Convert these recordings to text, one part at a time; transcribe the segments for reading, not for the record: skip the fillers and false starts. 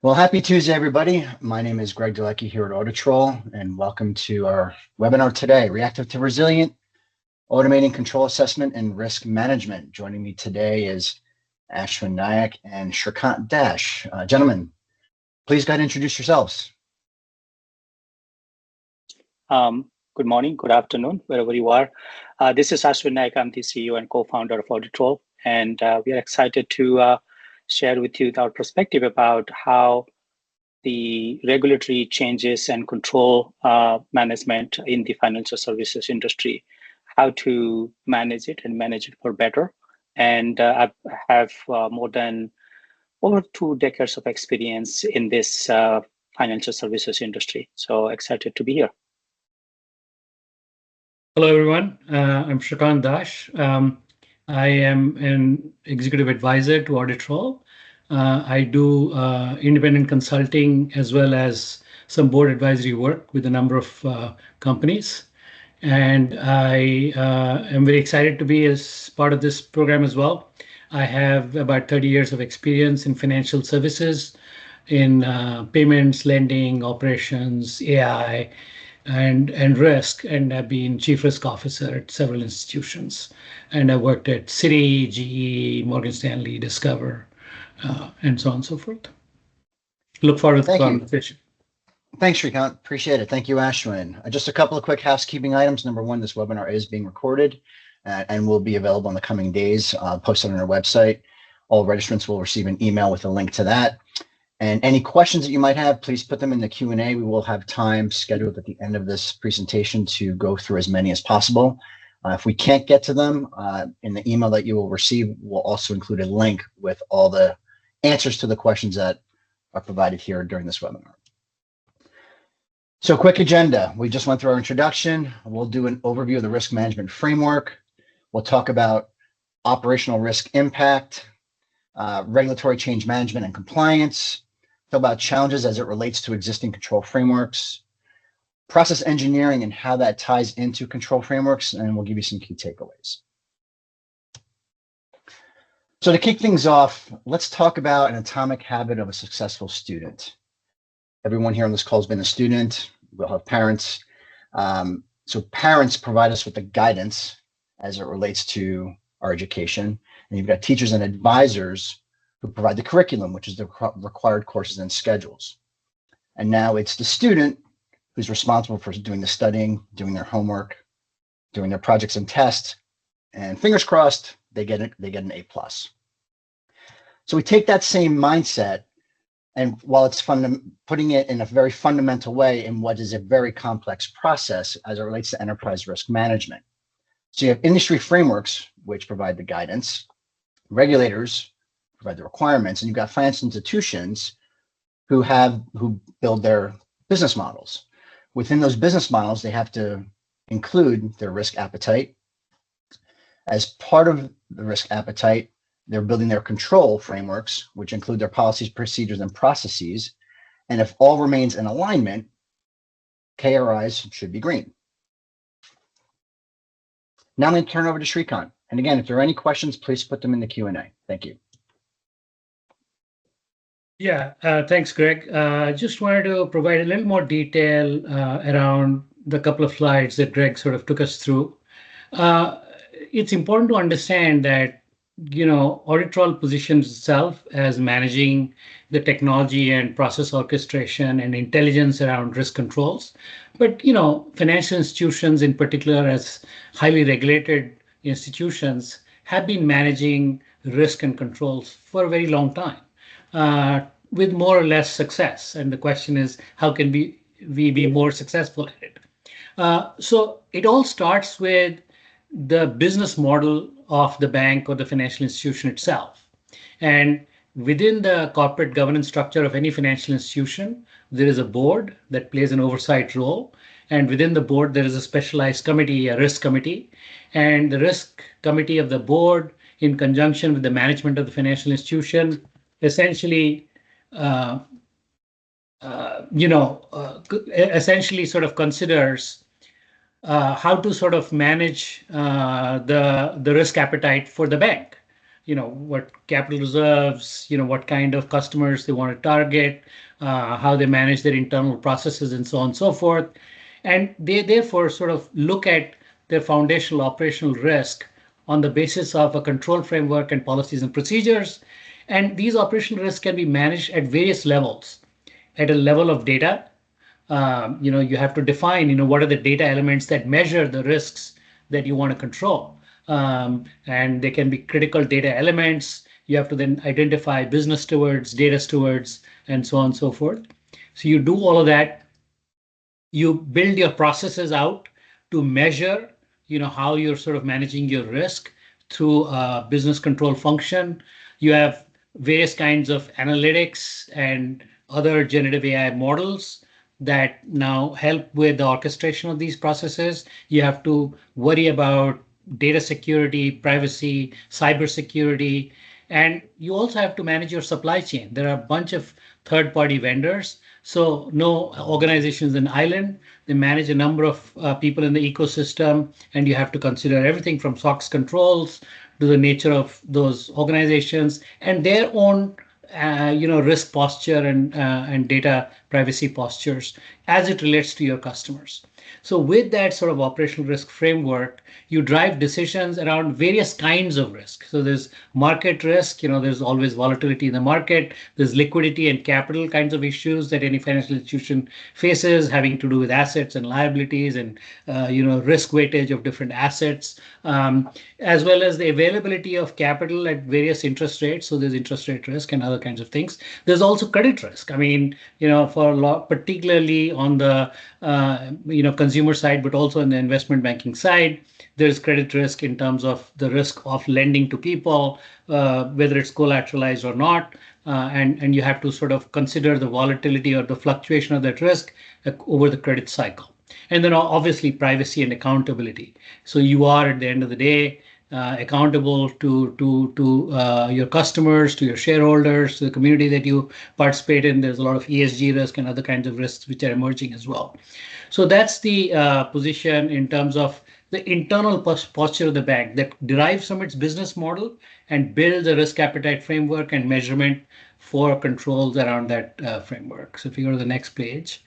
Well, happy Tuesday, everybody. My name is Greg Delecky here at Auditrol, and welcome to our webinar today, Reactive to Resilient, Automating Control Assessment and Risk Management. Joining me today is Ashwin Nayak and Shrikant Dash. Gentlemen, please go ahead and introduce yourselves. Good morning, good afternoon, wherever you are. This is Ashwin Nayak. I'm the CEO and co-founder of Auditrol, and we are excited to share with you our perspective about how the regulatory changes and control management in the financial services industry, how to manage it and manage it for better. And I have more than over 2 decades of experience in this financial services industry. So excited to be here. Hello, everyone. I'm Shrikant Dash. I am an executive advisor to Auditrol. I do independent consulting as well as some board advisory work with a number of companies. And I am very excited to be as part of this program as well. I have about 30 years of experience in financial services, in payments, lending, operations, AI, and risk, and I've been chief risk officer at several institutions. And I worked at Citi, GE, Morgan Stanley, Discover, and so on and so forth. Look forward to the conversation. Thanks, Shrikant. Appreciate it. Thank you, Ashwin. Just a couple of quick housekeeping items. Number one, this webinar is being recorded and will be available in the coming days, posted on our website. All registrants will receive an email with a link to that. And any questions that you might have, please put them in the Q&A. We will have time scheduled at the end of this presentation to go through as many as possible. If we can't get to them, in the email that you will receive, we'll also include a link with all the answers to the questions that are provided here during this webinar. So quick agenda. We just went through our introduction. We'll do an overview of the risk management framework. We'll talk about operational risk impact, regulatory change management and compliance, talk about challenges as it relates to existing control frameworks, process engineering and how that ties into control frameworks, and we'll give you some key takeaways. So to kick things off, let's talk about an atomic habit of a successful student. Everyone here on this call has been a student. We'll have parents. So parents provide us with the guidance as it relates to our education. And you've got teachers and advisors who provide the curriculum, which is the required courses and schedules. And now it's the student who's responsible for doing the studying, doing their homework, doing their projects and tests, and fingers crossed, they get an A+. So we take that same mindset, and while it's putting it in a very fundamental way in what is a very complex process as it relates to enterprise risk management. So you have industry frameworks, which provide the guidance, regulators provide the requirements, and you've got financial institutions who build their business models. Within those business models, they have to include their risk appetite. As part of the risk appetite, they're building their control frameworks, which include their policies, procedures, and processes. And if all remains in alignment, KRIs should be green. Now I'm going to turn it over to Shrikant. And again, if there are any questions, please put them in the Q&A. Thank you. Yeah, thanks, Greg. Just wanted to provide a little more detail around the couple of slides that Greg sort of took us through. It's important to understand that, Auditrol positions itself as managing the technology and process orchestration and intelligence around risk controls. But, financial institutions in particular, as highly regulated institutions, have been managing risk and controls for a very long time, with more or less success. And the question is, how can we be more successful at it? So it all starts with the business model of the bank or the financial institution itself. And within the corporate governance structure of any financial institution, there is a board that plays an oversight role. And within the board, there is a specialized committee, a risk committee. And the risk committee of the board, in conjunction with the management of the financial institution, essentially essentially sort of considers how to sort of manage the risk appetite for the bank. what capital reserves, what kind of customers they want to target, how they manage their internal processes, and so on and so forth. And they therefore sort of look at their foundational operational risk on the basis of a control framework and policies and procedures. And these operational risks can be managed at various levels. At a level of data, you have to define, what are the data elements that measure the risks that you want to control. And they can be critical data elements. You have to then identify business stewards, data stewards, and so on and so forth. So you do all of that. You build your processes out to measure, how you're sort of managing your risk through a business control function. You have various kinds of analytics and other generative AI models that now help with the orchestration of these processes. You have to worry about data security, privacy, cybersecurity, and you also have to manage your supply chain. There are a bunch of third-party vendors. So no organization is an island. They manage a number of people in the ecosystem, and you have to consider everything from SOX controls to the nature of those organizations and their own risk posture and data privacy postures as it relates to your customers. So with that sort of operational risk framework, you drive decisions around various kinds of risk. So there's market risk, there's always volatility in the market. There's liquidity and capital kinds of issues that any financial institution faces, having to do with assets and liabilities and risk weightage of different assets, as well as the availability of capital at various interest rates. So there's interest rate risk and other kinds of things. There's also credit risk. I mean, for a lot, particularly on the consumer side, but also on the investment banking side, there's credit risk in terms of the risk of lending to people, whether it's collateralized or not. And you have to sort of consider the volatility or the fluctuation of that risk over the credit cycle. And then obviously privacy and accountability. So you are at the end of the day accountable to your customers, to your shareholders, to the community that you participate in. There's a lot of ESG risk and other kinds of risks which are emerging as well. So that's the position in terms of the internal posture of the bank that derives from its business model and builds a risk appetite framework and measurement for controls around that framework. So if you go to the next page.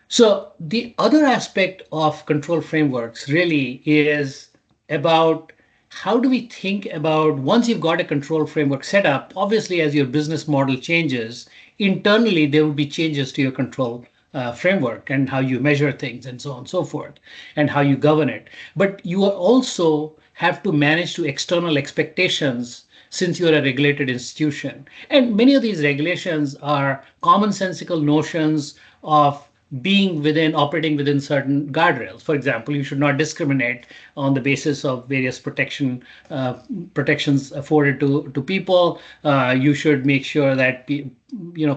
So the other aspect of control frameworks really is about how do we think about once you've got a control framework set up, obviously as your business model changes, internally there will be changes to your control framework and how you measure things and so on and so forth and how you govern it. But you also have to manage to external expectations since you're a regulated institution. And many of these regulations are commonsensical notions of operating within certain guardrails. For example, you should not discriminate on the basis of various protections afforded to people. You should make sure that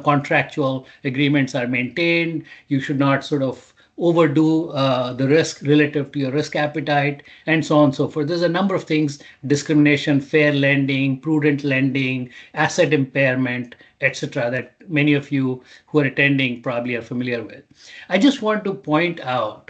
contractual agreements are maintained. You should not sort of overdo the risk relative to your risk appetite, and so on and so forth. There's a number of things: discrimination, fair lending, prudent lending, asset impairment, etc., that many of you who are attending probably are familiar with. I just want to point out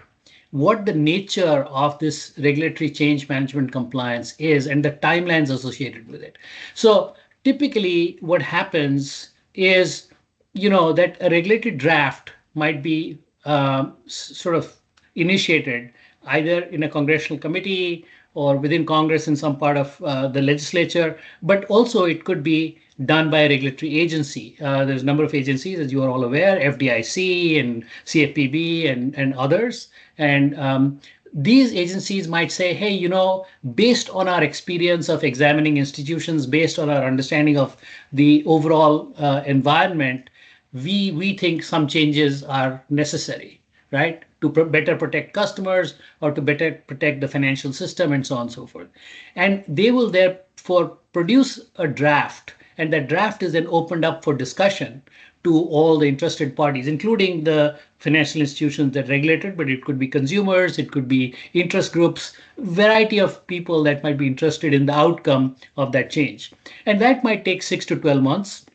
what the nature of this regulatory change management compliance is and the timelines associated with it. So typically what happens is, that a regulated draft might be sort of initiated either in a congressional committee or within Congress in some part of the legislature, but also it could be done by a regulatory agency. There's a number of agencies, as you are all aware, FDIC and CFPB and others. And these agencies might say, hey, based on our experience of examining institutions, based on our understanding of the overall environment, we think some changes are necessary, right? To better protect customers or to better protect the financial system and so on and so forth. And they will therefore produce a draft, and that draft is then opened up for discussion to all the interested parties, including the financial institutions that regulate it, but it could be consumers, it could be interest groups, variety of people that might be interested in the outcome of that change. And that might take 6 to 12 months.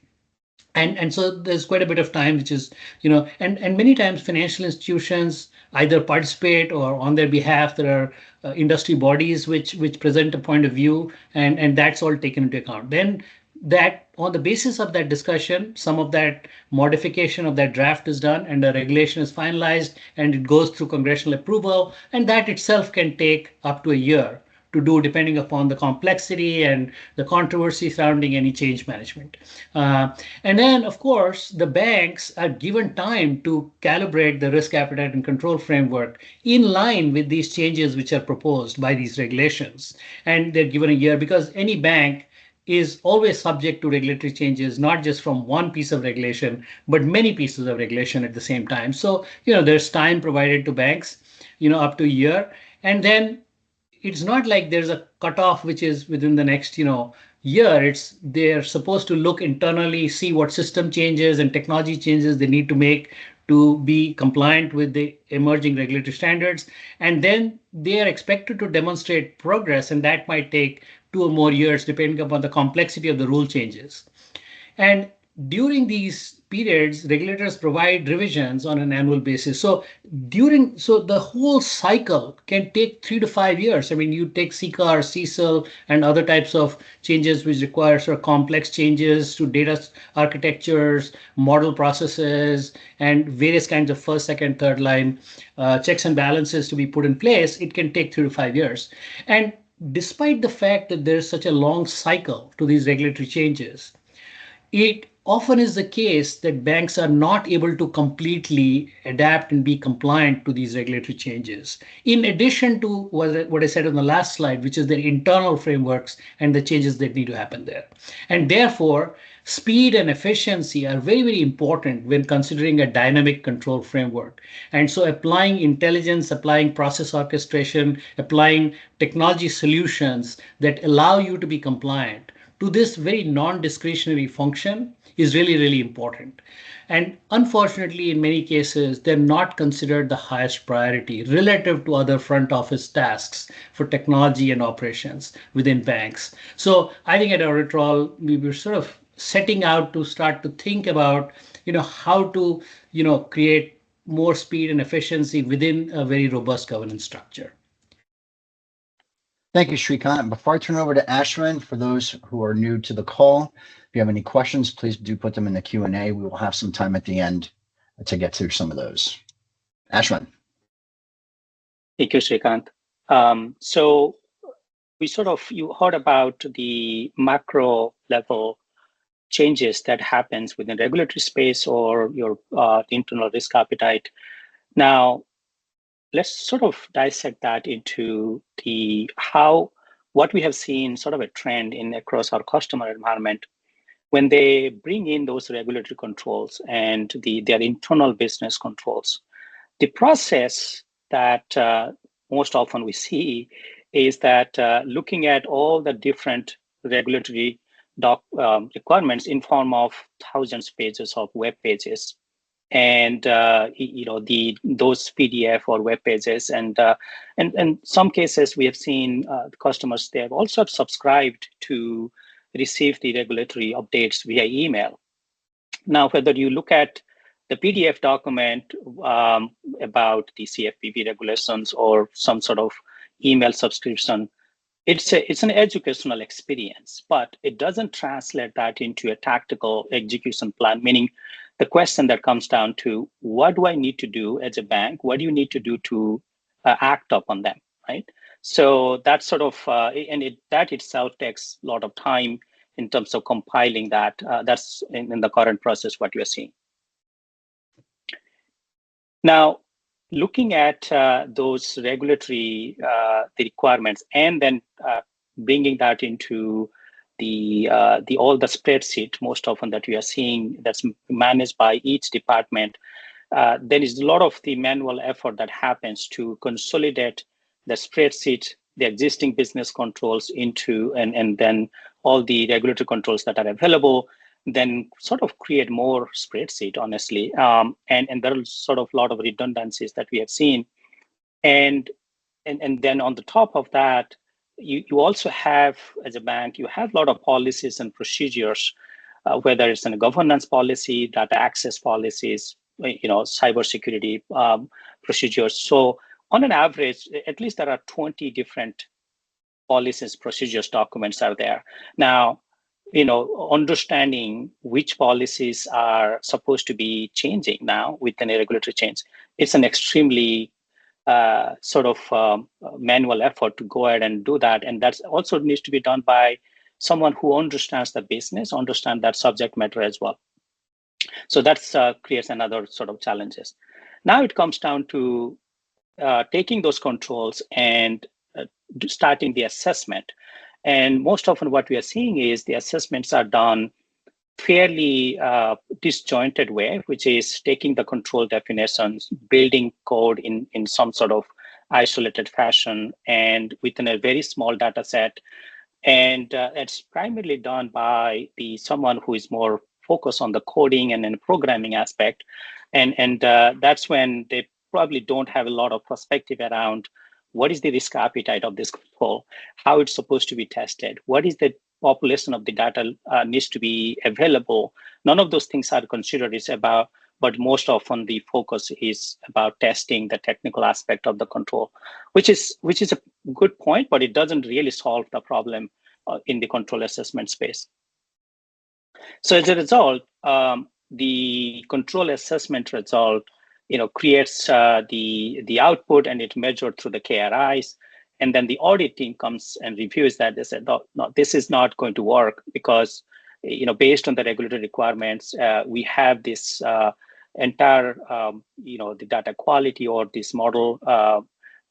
And so there's quite a bit of time, which is, and many times financial institutions either participate or on their behalf, there are industry bodies which present a point of view, and that's all taken into account. Then that on the basis of that discussion, some of that modification of that draft is done and the regulation is finalized and it goes through congressional approval, and that itself can take up to a year to do, depending upon the complexity and the controversy surrounding any change management. And then, of course, the banks are given time to calibrate the risk appetite and control framework in line with these changes which are proposed by these regulations. And they're given a year because any bank is always subject to regulatory changes, not just from one piece of regulation, but many pieces of regulation at the same time. So, there's time provided to banks, up to a year. And then it's not like there's a cutoff which is within the next year. It's they're supposed to look internally, see what system changes and technology changes they need to make to be compliant with the emerging regulatory standards, and then they are expected to demonstrate progress, and that might take 2 or more years depending upon the complexity of the rule changes. And during these periods, regulators provide revisions on an annual basis. So the whole cycle can take 3 to 5 years. I mean, you take CCAR, CECL, and other types of changes which require sort of complex changes to data architectures, model processes, and various kinds of first, second, third line checks and balances to be put in place. It can take 3 to 5 years. And despite the fact that there's such a long cycle to these regulatory changes, it often is the case that banks are not able to completely adapt and be compliant to these regulatory changes. In addition to what I said on the last slide, which is their internal frameworks and the changes that need to happen there. And therefore, speed and efficiency are very, very important when considering a dynamic control framework. And so applying intelligence, applying process orchestration, applying technology solutions that allow you to be compliant to this very non-discretionary function is really, really important. And unfortunately, in many cases, they're not considered the highest priority relative to other front office tasks for technology and operations within banks. So I think at Oritrol, we were sort of setting out to start to think about, how to, create more speed and efficiency within a very robust governance structure. Thank you, Shrikant. Before I turn over to Ashwin, for those who are new to the call, if you have any questions, please do put them in the Q&A. We will have some time at the end to get through some of those. Ashwin. Thank you, Shrikant. So you heard about the macro level changes that happens within regulatory space or your internal risk appetite. Now, let's sort of dissect that into what we have seen sort of a trend in across our customer environment when they bring in those regulatory controls and their internal business controls. The process that most often we see is that looking at all the different regulatory requirements in form of thousands of pages of web pages, and those PDF or web pages, and some cases we have seen customers, they have also subscribed to receive the regulatory updates via email. Now, whether you look at the PDF document about the CFPB regulations or some sort of email subscription, it's an educational experience, but it doesn't translate that into a tactical execution plan, meaning the question that comes down to, what do I need to do as a bank? What do you need to do to act upon them, right? So that's sort of, that itself takes a lot of time in terms of compiling that. That's in the current process, what you're seeing. Now, looking at those regulatory the requirements, and then bringing that into all the spreadsheet most often that we are seeing that's managed by each department, there is a lot of the manual effort that happens to consolidate the spreadsheet, the existing business controls into, and then all the regulatory controls that are available, then sort of create more spreadsheet, honestly. And there are sort of a lot of redundancies that we have seen. And then on the top of that, you also have, as a bank, you have a lot of policies and procedures whether it's in a governance policy, data access policies, cybersecurity procedures. So on an average, at least there are 20 different policies, procedures, documents are there. Now, understanding which policies are supposed to be changing now with any regulatory change, it's an extremely manual effort to go ahead and do that. And that also needs to be done by someone who understands the business, understand that subject matter as well. So that creates another sort of challenges. Now it comes down to taking those controls and starting the assessment. And most often what we are seeing is the assessments are done fairly disjointed way, which is taking the control definitions, building code in some sort of isolated fashion and within a very small data set. And it's primarily done by someone who is more focused on the coding and then programming aspect. And that's when they probably don't have a lot of perspective around what is the risk appetite of this control, how it's supposed to be tested, what is the population of the data needs to be available. None of those things are considered. But most often the focus is about testing the technical aspect of the control, which is a good point, but it doesn't really solve the problem in the control assessment space. So as a result, the control assessment result, creates the output and it measured through the KRIs. And then the audit team comes and reviews that. They said, no, this is not going to work because, based on the regulatory requirements, we have this entire, the data quality or this model,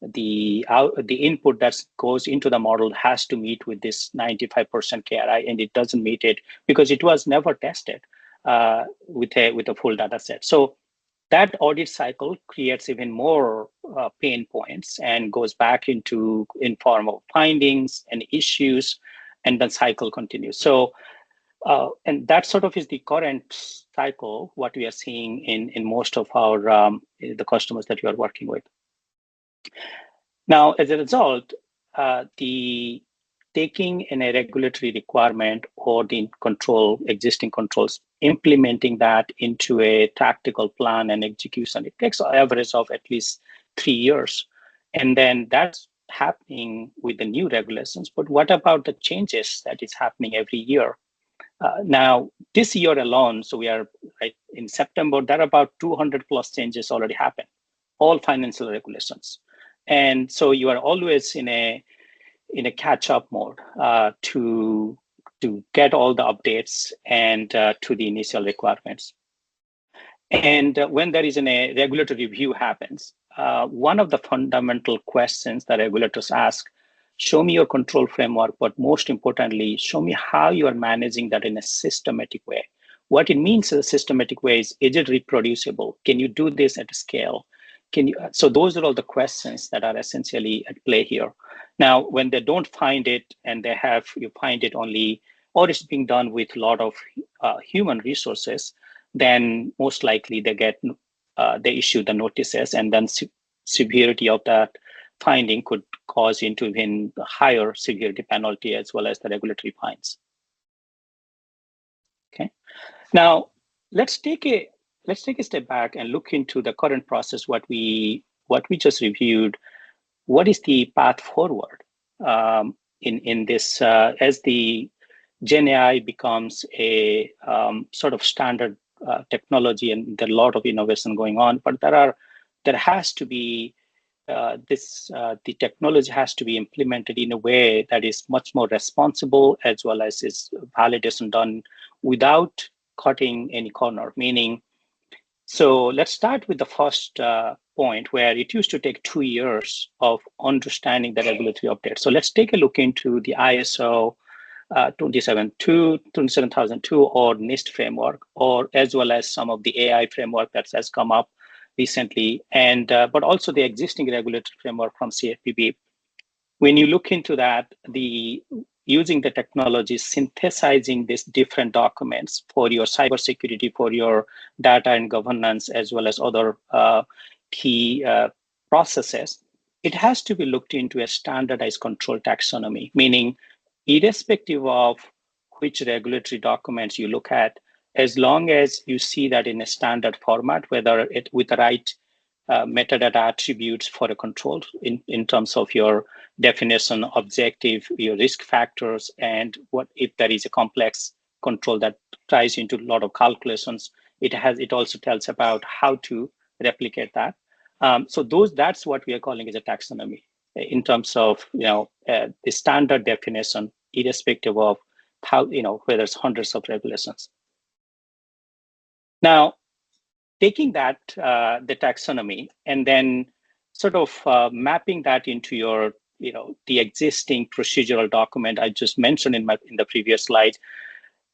the input that goes into the model has to meet with this 95% KRI, and it doesn't meet it because it was never tested with a full data set. So that audit cycle creates even more pain points and goes back in form of findings and issues, and then cycle continues. So, and that sort of is the current cycle, what we are seeing in most of our the customers that we are working with. Now, as a result, the taking in a regulatory requirement or the existing controls, implementing that into a tactical plan and execution, it takes an average of at least 3 years. And then that's happening with the new regulations. But what about the changes that is happening every year? Now, this year alone, so we are right in September, there are about 200 plus changes already happened, all financial regulations. And so you are always in a catch-up mode to get all the updates and to the initial requirements. And when there is a regulatory review happens, one of the fundamental questions that regulators ask, show me your control framework, but most importantly, show me how you are managing that in a systematic way. What it means in a systematic way is it reproducible? Can you do this at scale? So those are all the questions that are essentially at play here. Now, when they don't find it and you find it only, or it's being done with a lot of human resources, then most likely they issue the notices, and then severity of that finding could cause into even higher severity penalty as well as the regulatory fines. Okay. Now let's take a step back and look into the current process. What we just reviewed. What is the path forward in this as the Gen AI becomes a sort of standard technology, and there are a lot of innovation going on, but there has to be the technology has to be implemented in a way that is much more responsible, as well as is validation done without cutting any corner. Meaning, so let's start with the first point, where it used to take 2 years of understanding the regulatory update. So let's take a look into the ISO 27002 or NIST framework, or as well as some of the AI framework that has come up recently, and but also the existing regulatory framework from CFPB. When you look into that, using the technology, synthesizing these different documents for your cybersecurity, for your data and governance, as well as other key processes, it has to be looked into a standardized control taxonomy, meaning irrespective of which regulatory documents you look at, as long as you see that in a standard format, whether it with the right metadata attributes for a control in terms of your definition, objective, your risk factors, and what if there is a complex control that ties into a lot of calculations. It also tells about how to replicate that. So that's what we are calling as a taxonomy in terms of the standard definition, irrespective of how whether it's hundreds of regulations. Now, taking that the taxonomy and then sort of mapping that into your the existing procedural document I just mentioned in the previous slide,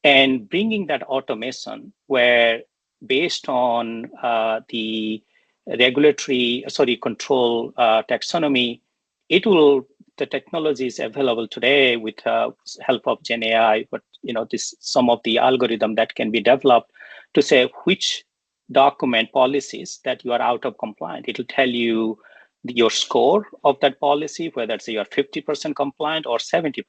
and bringing that automation where based on the control taxonomy, the technology is available today with help of Gen AI, but some of the algorithm that can be developed to say which document policies that you are out of compliant. It'll tell you your score of that policy, whether it's you're 50% compliant or 70%,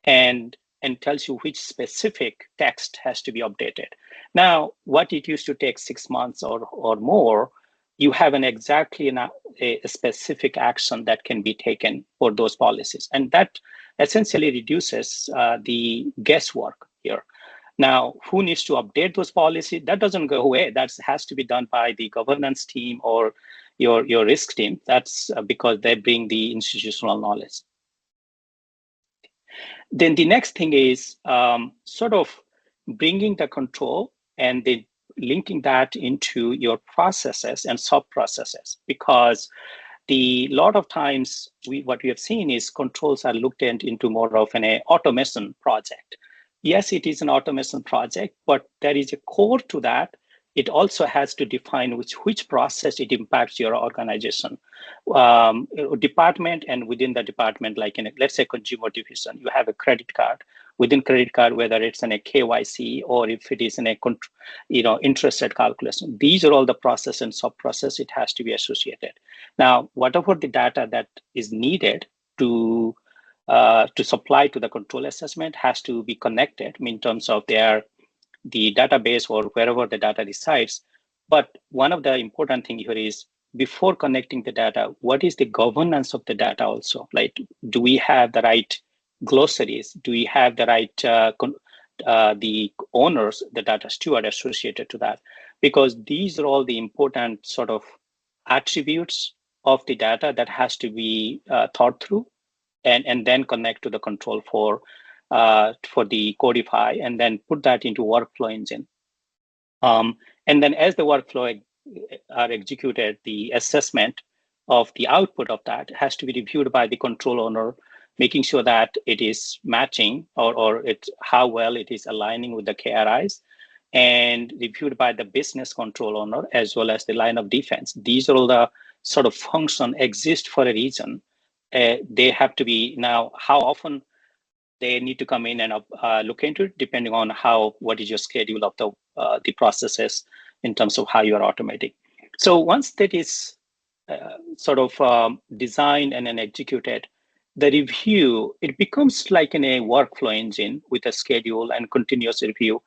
and tells you which specific text has to be updated. Now, what it used to take 6 months or more, you have a specific action that can be taken for those policies. And that essentially reduces the guesswork here. Now, who needs to update those policies? That doesn't go away. That has to be done by the governance team or your risk team. That's because they bring the institutional knowledge. Then the next thing is sort of bringing the control and then linking that into your processes and sub-processes, because a lot of times what we have seen is controls are looked into more of an automation project. Yes, it is an automation project, but there is a core to that. It also has to define which process it impacts your organization, department, and within the department, like let's say consumer division, you have a credit card. Within credit card, whether it's in a KYC or if it is in a interest rate calculation, these are all the process and sub-process it has to be associated. Now, whatever the data that is needed to supply to the control assessment has to be connected in terms of the database or wherever the data resides. But one of the important things here is before connecting the data, what is the governance of the data also? Like, do we have the right glossaries? Do we have the right the owners, the data steward associated to that? Because these are all the important sort of attributes of the data that has to be thought through and then connect to the control for the codify and then put that into workflow engine. And then as the workflow are executed, the assessment of the output of that has to be reviewed by the control owner, making sure that it is matching or how well it is aligning with the KRIs, and reviewed by the business control owner as well as the line of defense. These are all the sort of function exist for a reason. They have to be now how often they need to come in and look into it, depending on what is your schedule of the processes in terms of how you are automating. So once that is sort of designed and then executed, the review, it becomes like in a workflow engine with a schedule and continuous review.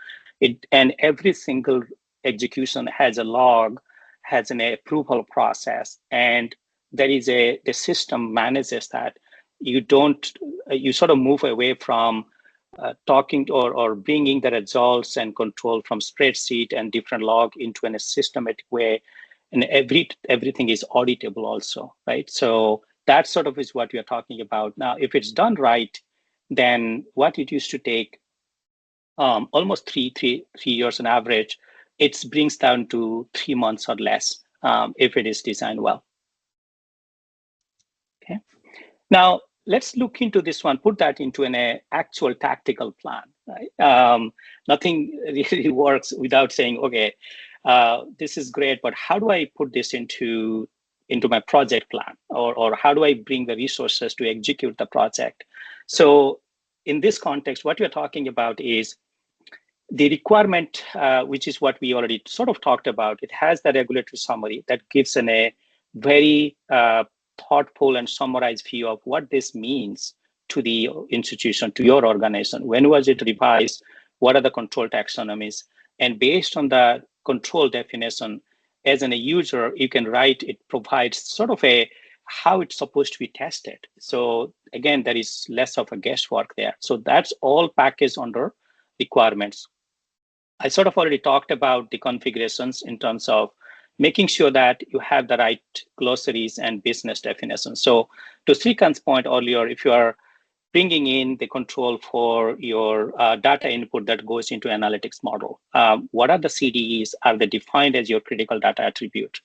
And every single execution has a log, has an approval process, and there is the system manages that. You sort of move away from talking or bringing the results and control from spreadsheet and different log into a systematic way, and everything is auditable also, right? So that sort of is what we are talking about. Now, if it's done right, then what it used to take almost three years on average, it brings down to 3 months or less if it is designed well. Okay. Now, let's look into this one, put that into an actual tactical plan. Right? Nothing really works without saying, okay, this is great, but how do I put this into my project plan? Or how do I bring the resources to execute the project? So in this context, what we're talking about is the requirement, which is what we already sort of talked about. It has the regulatory summary that gives a very thoughtful and summarized view of what this means to the institution, to your organization? When was it revised? What are the control taxonomies? And based on the control definition, as a user, you can write, it provides sort of a how it's supposed to be tested. So again, there is less of a guesswork there. So that's all packaged under requirements. I sort of already talked about the configurations in terms of making sure that you have the right glossaries and business definitions. So to Srikanth's point earlier, if you are bringing in the control for your data input that goes into analytics model, what are the CDEs? Are they defined as your critical data attribute,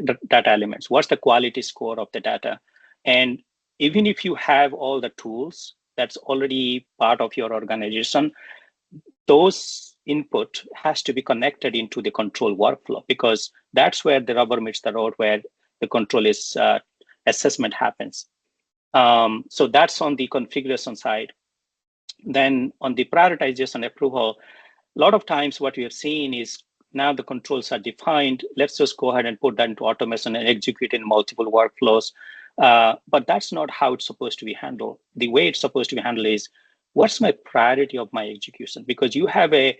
data elements? What's the quality score of the data? And even if you have all the tools that's already part of your organization, those input has to be connected into the control workflow, because that's where the rubber meets the road, where the control is assessment happens. So that's on the configuration side. Then on the prioritization approval, a lot of times what we have seen is now the controls are defined. Let's just go ahead and put that into automation and execute in multiple workflows. But that's not how it's supposed to be handled. The way it's supposed to be handled is, what's my priority of my execution? Because you have a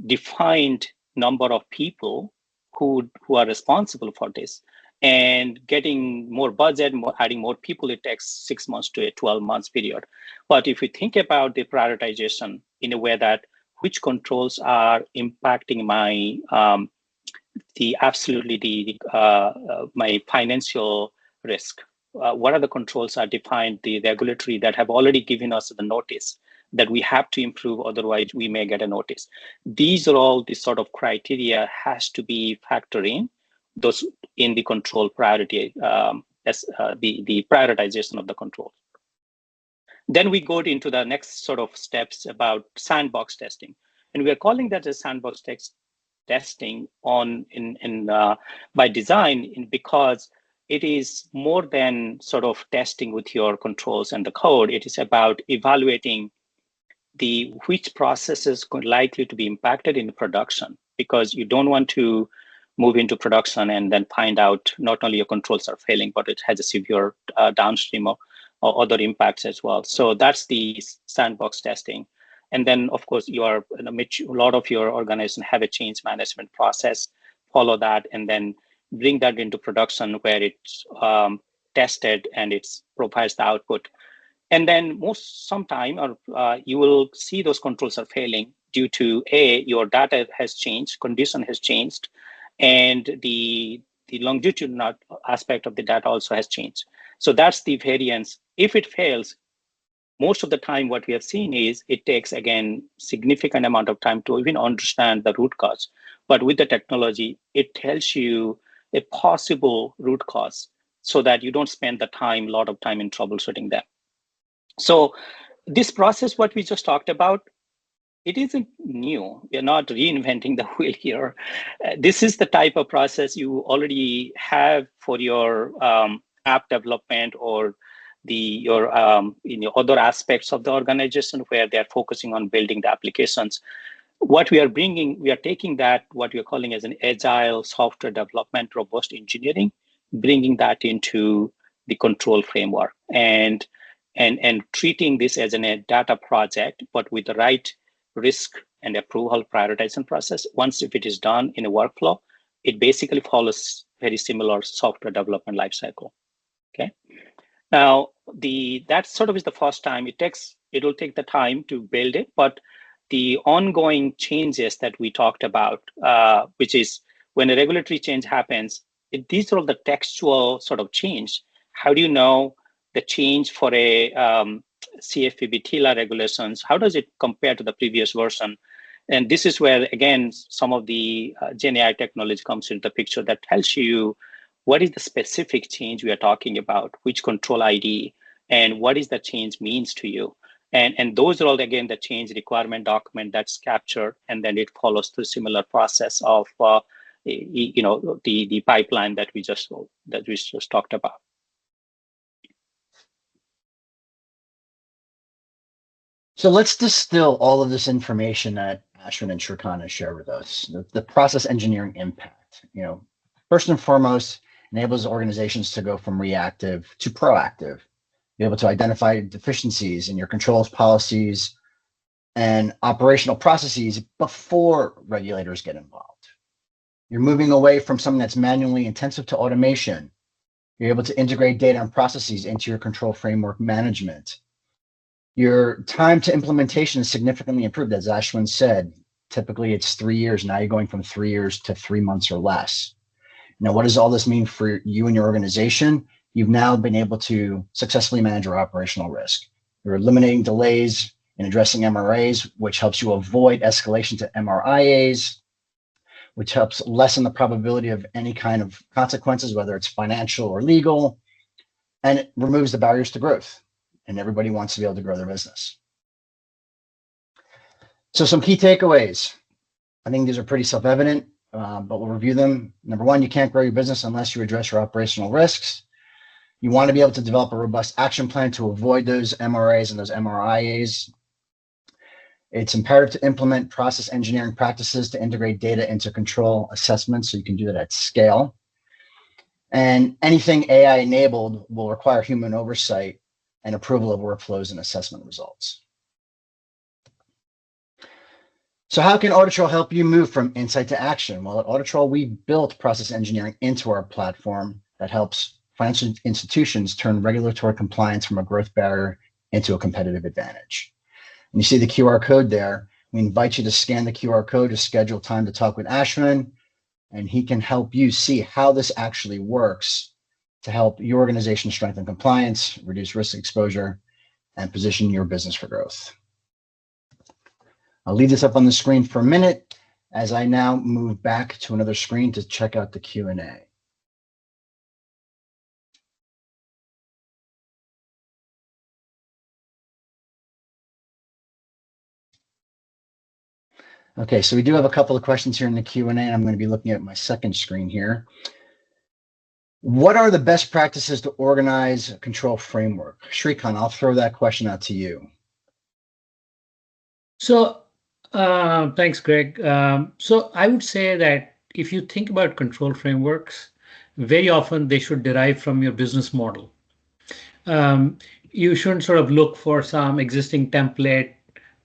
defined number of people who are responsible for this, and getting more budget, adding more people, it takes 6 months to a 12 months period. But if you think about the prioritization in a way that which controls are impacting my my financial risk, what are the controls are defined, the regulatory that have already given us the notice that we have to improve, otherwise we may get a notice. These are all the sort of criteria has to be factored in those in the control priority, as the prioritization of the control. Then we go into the next sort of steps about sandbox testing, and we are calling that a sandbox testing by design, because it is more than sort of testing with your controls and the code. It is about evaluating which processes are likely to be impacted in production, because you don't want to move into production and then find out not only your controls are failing, but it has a severe downstream or other impacts as well. So that's the sandbox testing. And then, of course, a lot of your organization have a change management process, follow that, and then bring that into production where it's tested and it provides the output. And then sometime you will see those controls are failing due to your data has changed, condition has changed, and the longitudinal aspect of the data also has changed. So that's the variance. If it fails, most of the time what we have seen is it takes, again, significant amount of time to even understand the root cause. But with the technology, it tells you a possible root cause so that you don't spend a lot of time in troubleshooting them. So this process, what we just talked about, it isn't new. We're not reinventing the wheel here. This is the type of process you already have for your app development or your other aspects of the organization where they're focusing on building the applications. What we are bringing, we are taking that, what we're calling as an agile software development, robust engineering, bringing that into the control framework and treating this as a data project, but with the right risk and approval prioritization process. Once if it is done in a workflow, it basically follows very similar software development lifecycle. Okay. Now, that sort of is the first time it will take the time to build it, but the ongoing changes that we talked about, which is when a regulatory change happens, these are all the textual sort of change. How do you know the change for a CFPB TILA regulations? How does it compare to the previous version? And this is where, again, some of the Gen AI technology comes into the picture that tells you what is the specific change we are talking about, which control ID, and what is the change means to you. And those are all, again, the change requirement document that's captured, and then it follows through similar process of the pipeline that we just talked about. So let's distill all of this information that Ashwin and Shrikant share with us. The process engineering impact, first and foremost, enables organizations to go from reactive to proactive, You're able to identify deficiencies in your controls, policies, and operational processes before regulators get involved. You're moving away from something that's manually intensive to automation. You're able to integrate data and processes into your control framework management. Your time to implementation is significantly improved, as Ashwin said. Typically, it's 3 years. Now you're going from 3 years to 3 months or less. Now, what does all this mean for you and your organization? You've now been able to successfully manage your operational risk. You're eliminating delays in addressing MRAs, which helps you avoid escalation to MRIAs, which helps lessen the probability of any kind of consequences, whether it's financial or legal, and it removes the barriers to growth. And everybody wants to be able to grow their business. So some key takeaways. I think these are pretty self-evident, but we'll review them. Number one, you can't grow your business unless you address your operational risks. You want to be able to develop a robust action plan to avoid those MRAs and those MRIAs. It's imperative to implement process engineering practices to integrate data into control assessments so you can do that at scale. And anything AI enabled will require human oversight and approval of workflows and assessment results. So how can Auditrol help you move from insight to action? Well, at Auditrol, we built process engineering into our platform that helps financial institutions turn regulatory compliance from a growth barrier into a competitive advantage. And you see the QR code there. We invite you to scan the QR code to schedule time to talk with Ashwin, and he can help you see how this actually works to help your organization strengthen compliance, reduce risk exposure, and position your business for growth. I'll leave this up on the screen for a minute as I now move back to another screen to check out the Q&A. Okay, so we do have a couple of questions here in the Q&A, and I'm going to be looking at my second screen here. What are the best practices to organize a control framework? Shrikant, I'll throw that question out to you. So thanks, Greg. So I would say that if you think about control frameworks, very often they should derive from your business model. You shouldn't sort of look for some existing template.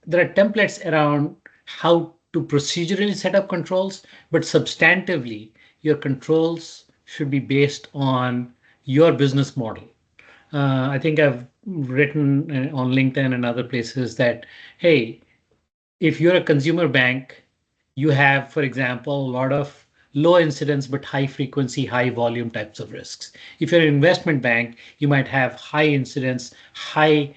There are templates around how to procedurally set up controls, but substantively, your controls should be based on your business model. I think I've written on LinkedIn and other places that, hey, if you're a consumer bank, you have, for example, a lot of low incidence but high frequency, high volume types of risks. If you're an investment bank, you might have high incidence, high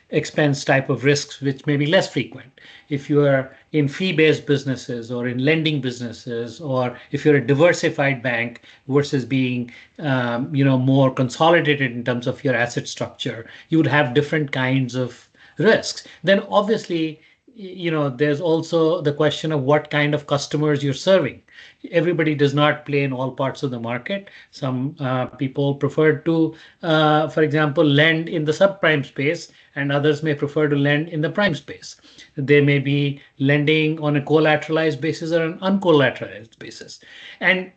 expense type of risks, which may be less frequent. If you are in fee-based businesses or in lending businesses, or if you're a diversified bank versus being more consolidated in terms of your asset structure, you would have different kinds of risks. Then obviously, there's also the question of what kind of customers you're serving. Everybody does not play in all parts of the market. Some people prefer to, for example, lend in the subprime space, and others may prefer to lend in the prime space. They may be lending on a collateralized basis or an uncollateralized basis. And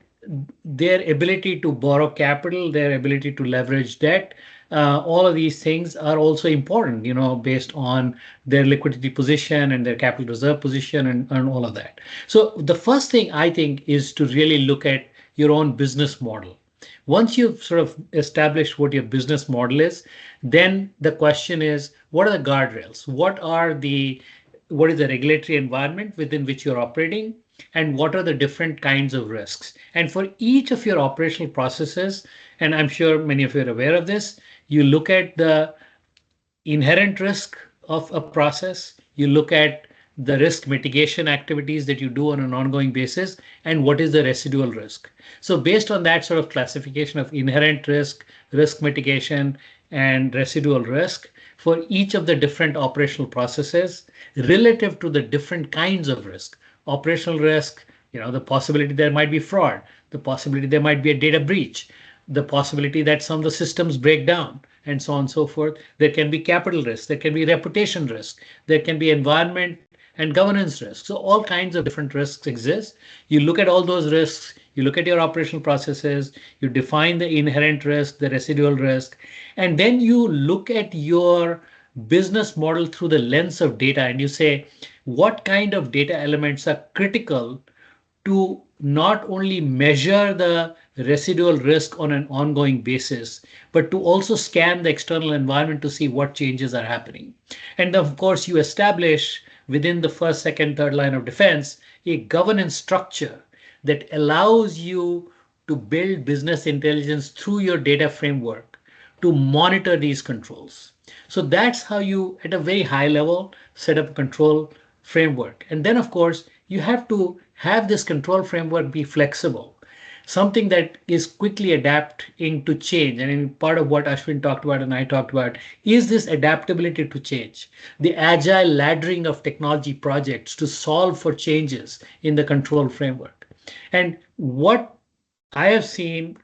their ability to borrow capital, their ability to leverage debt, all of these things are also important, based on their liquidity position and their capital reserve position and all of that. So the first thing I think is to really look at your own business model. Once you've sort of established what your business model is, then the question is, what are the guardrails? What is the regulatory environment within which you're operating? And what are the different kinds of risks? And for each of your operational processes, and I'm sure many of you are aware of this, you look at the inherent risk of a process, you look at the risk mitigation activities that you do on an ongoing basis, and what is the residual risk. So based on that sort of classification of inherent risk, risk mitigation, and residual risk, for each of the different operational processes relative to the different kinds of risk. Operational risk, the possibility there might be fraud, the possibility there might be a data breach, the possibility that some of the systems break down, and so on and so forth. There can be capital risk, there can be reputation risk, there can be environment and governance risk. So all kinds of different risks exist. You look at all those risks, You look at your operational processes, you define the inherent risk, the residual risk, and then you look at your business model through the lens of data and you say, what kind of data elements are critical to not only measure the residual risk on an ongoing basis, but to also scan the external environment to see what changes are happening. And of course, you establish within the first, second, third line of defense a governance structure that allows you to build business intelligence through your data framework to monitor these controls. So that's how you, at a very high level, set up a control framework. And then, of course, you have to have this control framework be flexible, something that is quickly adapting to change. And in part of what Ashwin talked about and I talked about is this adaptability to change, the agile laddering of technology projects to solve for changes in the control framework. And what I have seen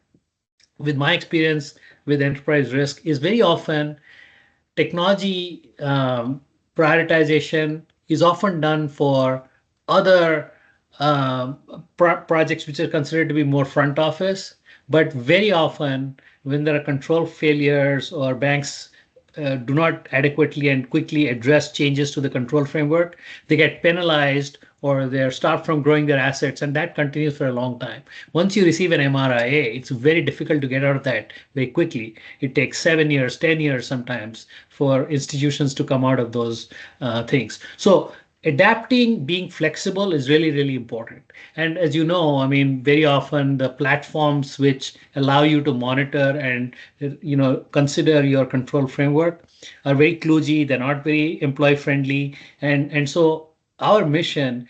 with my experience with enterprise risk is very often technology prioritization is often done for other projects which are considered to be more front office. But very often, when there are control failures or banks do not adequately and quickly address changes to the control framework, they get penalized or they're stopped from growing their assets, and that continues for a long time. Once you receive an MRIA, it's very difficult to get out of that very quickly. It takes 7 years, 10 years sometimes for institutions to come out of those things. So adapting, being flexible is really, really important. And as you know, I mean, very often the platforms which allow you to monitor and consider your control framework are very kludgy. They're not very employee friendly, and so our mission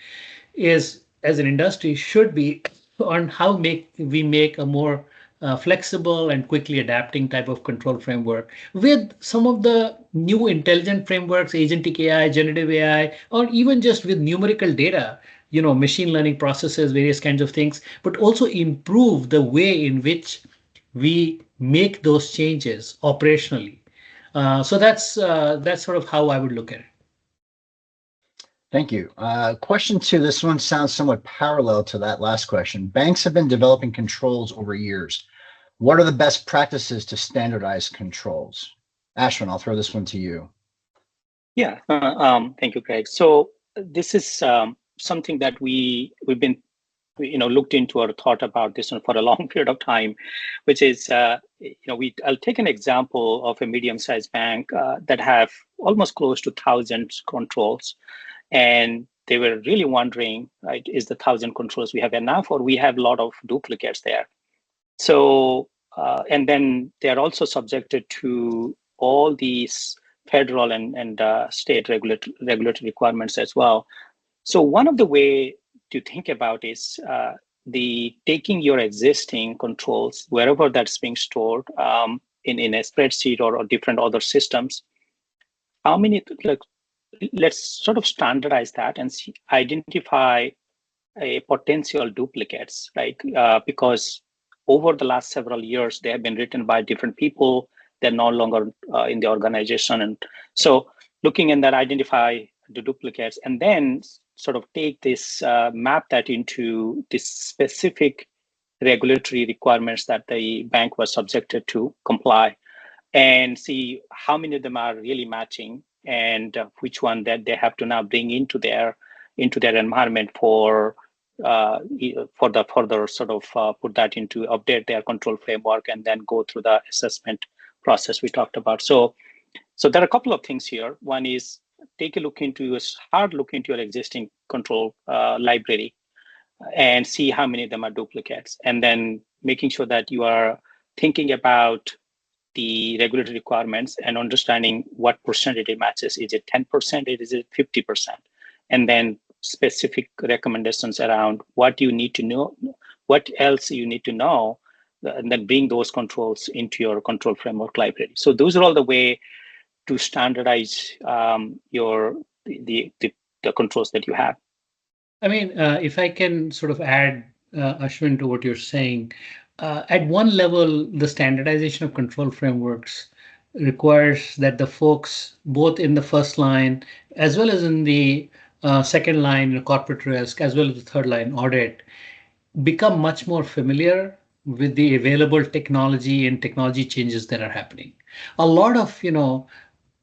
is, as an industry, should be on how we make a more flexible and quickly adapting type of control framework with some of the new intelligent frameworks, agentic AI, generative AI, or even just with numerical data, machine learning processes, various kinds of things, but also improve the way in which we make those changes operationally. So that's sort of how I would look at it. Thank you. Question two, this one sounds somewhat parallel to that last question. Banks have been developing controls over years. What are the best practices to standardize controls? Ashwin, I'll throw this one to you. Yeah, thank you, Greg. So this is something that we've been looked into or thought about this one for a long period of time, which is I'll take an example of a medium-sized bank that have almost close to 1,000 controls. And they were really wondering, right, is the 1,000 controls we have enough, or we have a lot of duplicates there? So, and then they're also subjected to all these federal and state regulatory requirements as well. So one of the way to think about is the taking your existing controls, wherever that's being stored in a spreadsheet or different other systems, how many, let's sort of standardize that and identify a potential duplicates, right? Because over the last several years, they have been written by different people. They're no longer in the organization. And so looking in that, identify the duplicates, and then sort of take this, map that into this specific regulatory requirements that the bank was subjected to comply, and see how many of them are really matching, and which one that they have to now bring into their environment for the further sort of put that into update their control framework and then go through the assessment process we talked about. So there are a couple of things here. One is take a hard look into your existing control library and see how many of them are duplicates, and then making sure that you are thinking about the regulatory requirements and understanding what percentage it matches. Is it 10%? Is it 50%? And then specific recommendations around what you need to know, what else you need to know, and then bring those controls into your control framework library. So those are all the way to standardize the controls that you have. I mean, if I can sort of add, Ashwin, to what you're saying, at one level, the standardization of control frameworks requires that the folks, both in the first line as well as in the second line, corporate risk, as well as the third line audit, become much more familiar with the available technology and technology changes that are happening. A lot of,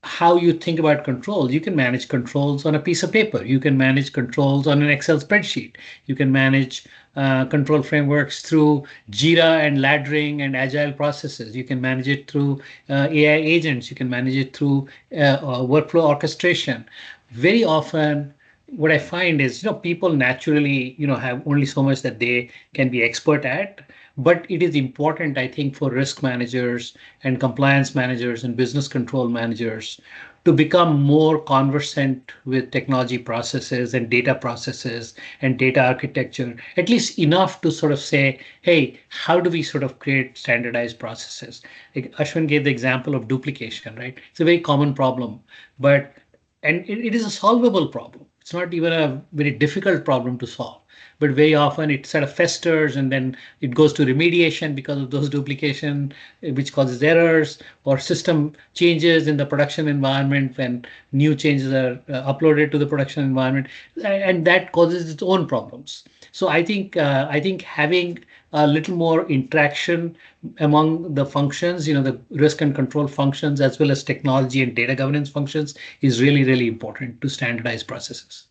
how you think about controls. You can manage controls on a piece of paper. You can manage controls on an Excel spreadsheet. You can manage control frameworks through Jira and laddering and agile processes. You can manage it through AI agents. You can manage it through workflow orchestration. Very often, what I find is, people naturally, have only so much that they can be expert at. But it is important, I think, for risk managers and compliance managers and business control managers to become more conversant with technology processes and data processes and data architecture, at least enough to sort of say, hey, how do we sort of create standardized processes? Like Ashwin gave the example of duplication, right? It's a very common problem, but and it is a solvable problem. It's not even a very difficult problem to solve, but very often it sort of festers and then it goes to remediation because of those duplication, which causes errors or system changes in the production environment when new changes are uploaded to the production environment, and that causes its own problems. So I think having a little more interaction among the functions, the risk and control functions, as well as technology and data governance functions, is really, really important to standardize processes.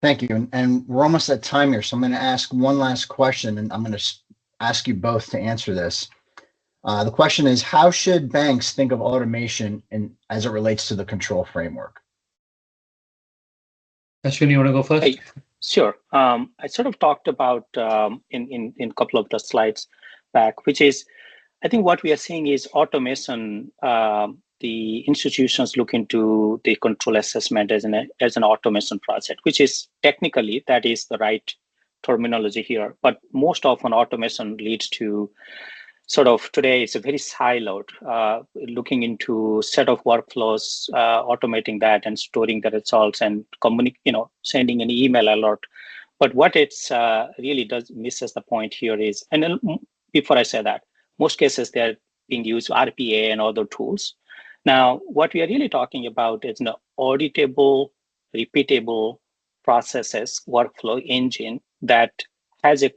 Thank you. And we're almost at time here. So I'm going to ask one last question, and I'm going to ask you both to answer this. The question is, how should banks think of automation as it relates to the control framework? Ashwin, you want to go first? Hey, sure. I sort of talked about in a couple of the slides back, which is, I think what we are seeing is automation. The institutions look into the control assessment as an automation project, which is technically that is the right terminology here. But most often automation leads to sort of today it's a very siloed, looking into set of workflows, automating that and storing the results and sending an email alert. But what it's really does misses the point here is, and then before I say that, most cases they're being used RPA and other tools. Now, what we are really talking about is an auditable, repeatable processes workflow engine that has a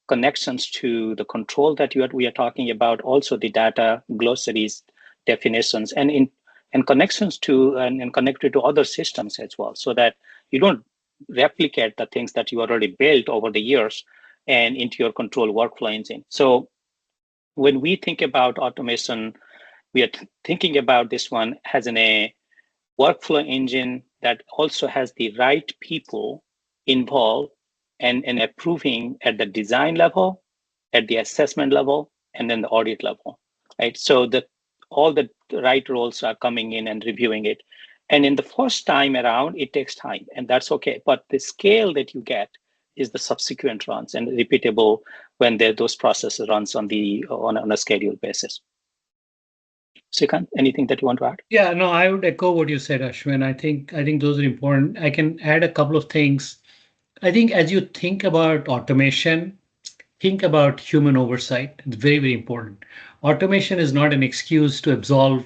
connections to the control that we are talking about, also the data glossaries, definitions, and connections to and connected to other systems as well, so that you don't replicate the things that you already built over the years and into your control workflow engine. So when we think about automation, we are thinking about this one as a workflow engine that also has the right people involved and approving at the design level, at the assessment level, and then the audit level, right? So that all the right roles are coming in and reviewing it. And in the first time around, it takes time, and that's okay. But the scale that you get is the subsequent runs and repeatable when those processes runs on a scheduled basis. Srikanth, anything that you want to add? Yeah, no, I would echo what you said, Ashwin. I think those are important. I can add a couple of things. I think as you think about automation, think about human oversight. It's very, very important. Automation is not an excuse to absolve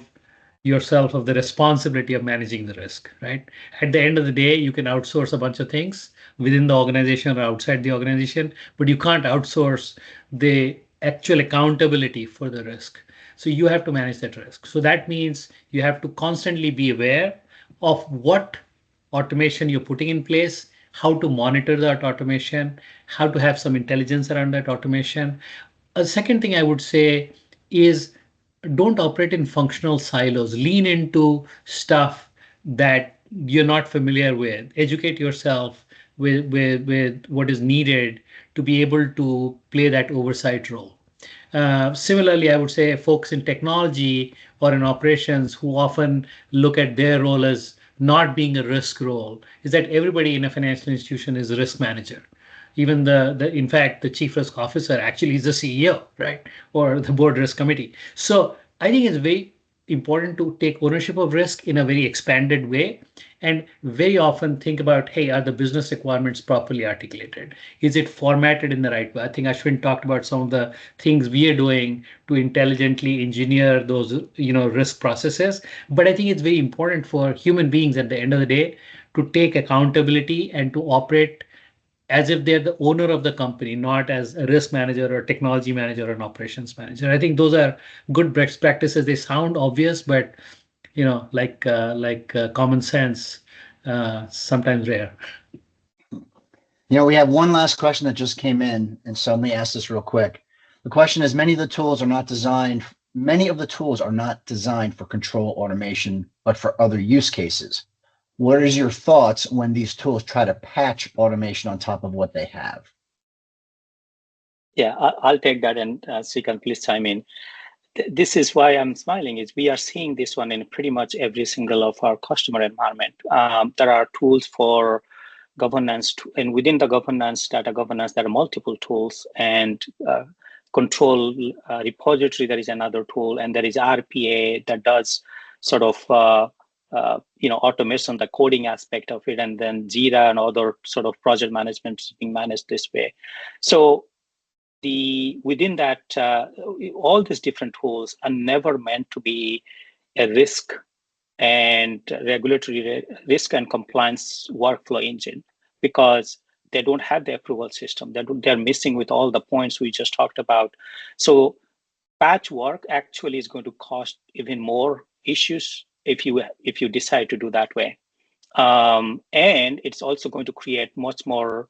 yourself of the responsibility of managing the risk, right? At the end of the day, you can outsource a bunch of things within the organization or outside the organization, but you can't outsource the actual accountability for the risk. So you have to manage that risk. So that means you have to constantly be aware of what automation you're putting in place, how to monitor that automation, how to have some intelligence around that automation. A second thing I would say is don't operate in functional silos. Lean into stuff that you're not familiar with. Educate yourself with what is needed to be able to play that oversight role. Similarly, I would say folks in technology or in operations who often look at their role as not being a risk role is that everybody in a financial institution is a risk manager. Even in fact, the chief risk officer actually is the CEO, right? Or the board risk committee. So I think it's very important to take ownership of risk in a very expanded way and very often think about, hey, are the business requirements properly articulated? Is it formatted in the right way? I think Ashwin talked about some of the things we are doing to intelligently engineer those, risk processes. But I think it's very important for human beings at the end of the day to take accountability and to operate as if they're the owner of the company, not as a risk manager or technology manager or an operations manager. I think those are good best practices. They sound obvious, but common sense, sometimes rare. We have one last question that just came in, and so let me ask this real quick. The question is, many of the tools are not designed for control automation, but for other use cases. What is your thoughts when these tools try to patch automation on top of what they have? Yeah, I'll take that, and Srikanth, please chime in. This is why I'm smiling, is we are seeing this one in pretty much every single of our customer environment. There are tools for governance, and within the governance, data governance, there are multiple tools, and control repository, there is another tool, and there is RPA that does sort of automation, the coding aspect of it, and then Jira and other sort of project management is being managed this way. So within that, all these different tools are never meant to be a risk and regulatory risk and compliance workflow engine, because they don't have the approval system. They're missing with all the points we just talked about. So patchwork actually is going to cost even more issues if you decide to do that way. And it's also going to create much more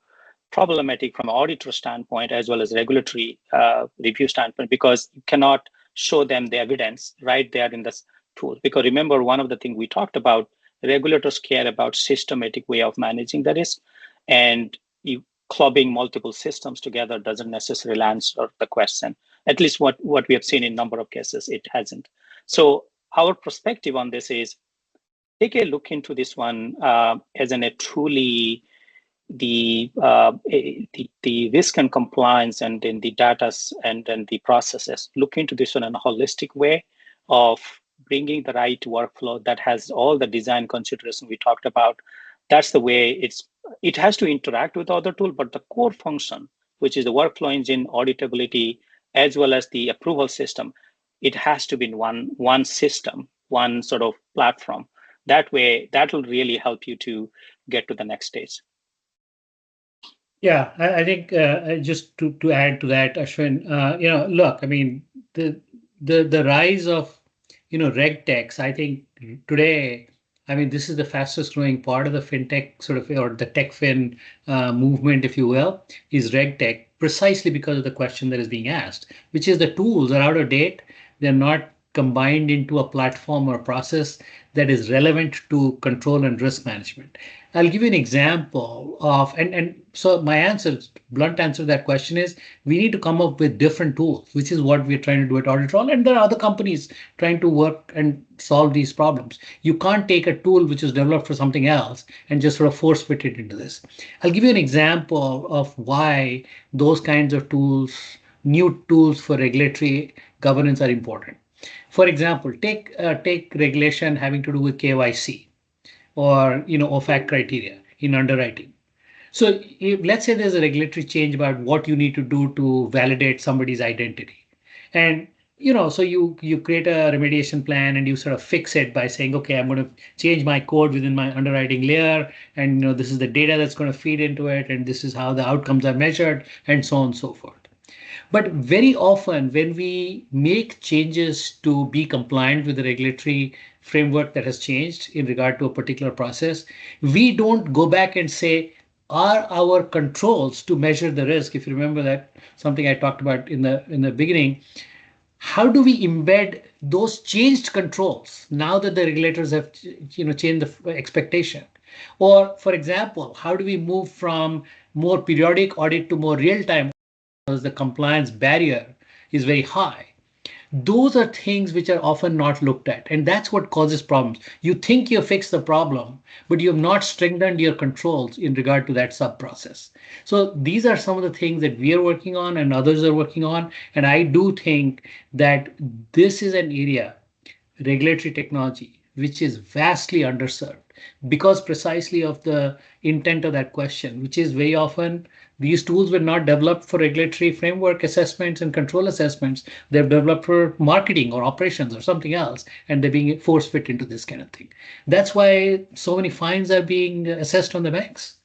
problematic from an auditor standpoint as well as regulatory review standpoint, because you cannot show them the evidence right there in this tool. Because remember, one of the things we talked about, regulators care about systematic way of managing the risk, and clubbing multiple systems together doesn't necessarily answer the question. At least what we have seen in a number of cases, it hasn't. So our perspective on this is, take a look into this one as a truly the risk and compliance, and then the data and then the processes. Look into this one in a holistic way of bringing the right workflow that has all the design consideration we talked about. That's the way it has to interact with other tools, but the core function, which is the workflow engine, auditability, as well as the approval system, it has to be in one system, one sort of platform. That way, that will really help you to get to the next stage. Yeah, I think just to add to that, Ashwin, look, I mean, the rise of reg techs, I think today, I mean, this is the fastest growing part of the fintech sort of, or the tech fin movement, if you will, is reg tech, precisely because of the question that is being asked, which is the tools are out of date. They're not combined into a platform or process that is relevant to control and risk management. I'll give you an example of, and so my answer, blunt answer to that question is, we need to come up with different tools, which is what we're trying to do at Auditron, and there are other companies trying to work and solve these problems. You can't take a tool which is developed for something else and just sort of force fit it into this. I'll give you an example of why those kinds of tools, new tools for regulatory governance, are important. For example, take regulation having to do with KYC or OFAC criteria in underwriting. So let's say there's a regulatory change about what you need to do to validate somebody's identity. And so you create a remediation plan and you sort of fix it by saying, okay, I'm going to change my code within my underwriting layer, and this is the data that's going to feed into it, and this is how the outcomes are measured, and so on and so forth. But very often when we make changes to be compliant with the regulatory framework that has changed in regard to a particular process, we don't go back and say, are our controls to measure the risk? If you remember that, something I talked about in the beginning, how do we embed those changed controls now that the regulators have changed the expectation? Or, for example, how do we move from more periodic audit to more real-time, because the compliance barrier is very high? Those are things which are often not looked at, and that's what causes problems. You think you fixed the problem, but you have not strengthened your controls in regard to that sub-process. So these are some of the things that we are working on and others are working on, and I do think that this is an area, regulatory technology, which is vastly underserved because precisely of the intent of that question, which is very often these tools were not developed for regulatory framework assessments and control assessments. They're developed for marketing or operations or something else, and they're being force fit into this kind of thing. That's why so many fines are being assessed on the banks.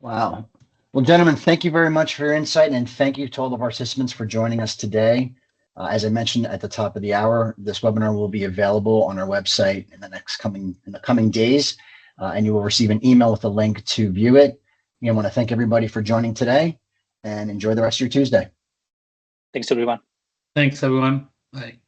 Wow. Well, gentlemen, thank you very much for your insight, and thank you to all of our participants for joining us today. As I mentioned at the top of the hour, this webinar will be available on our website in the coming days, and you will receive an email with a link to view it. Again, I want to thank everybody for joining today, and enjoy the rest of your Tuesday. Thanks, everyone. Thanks, everyone. Bye.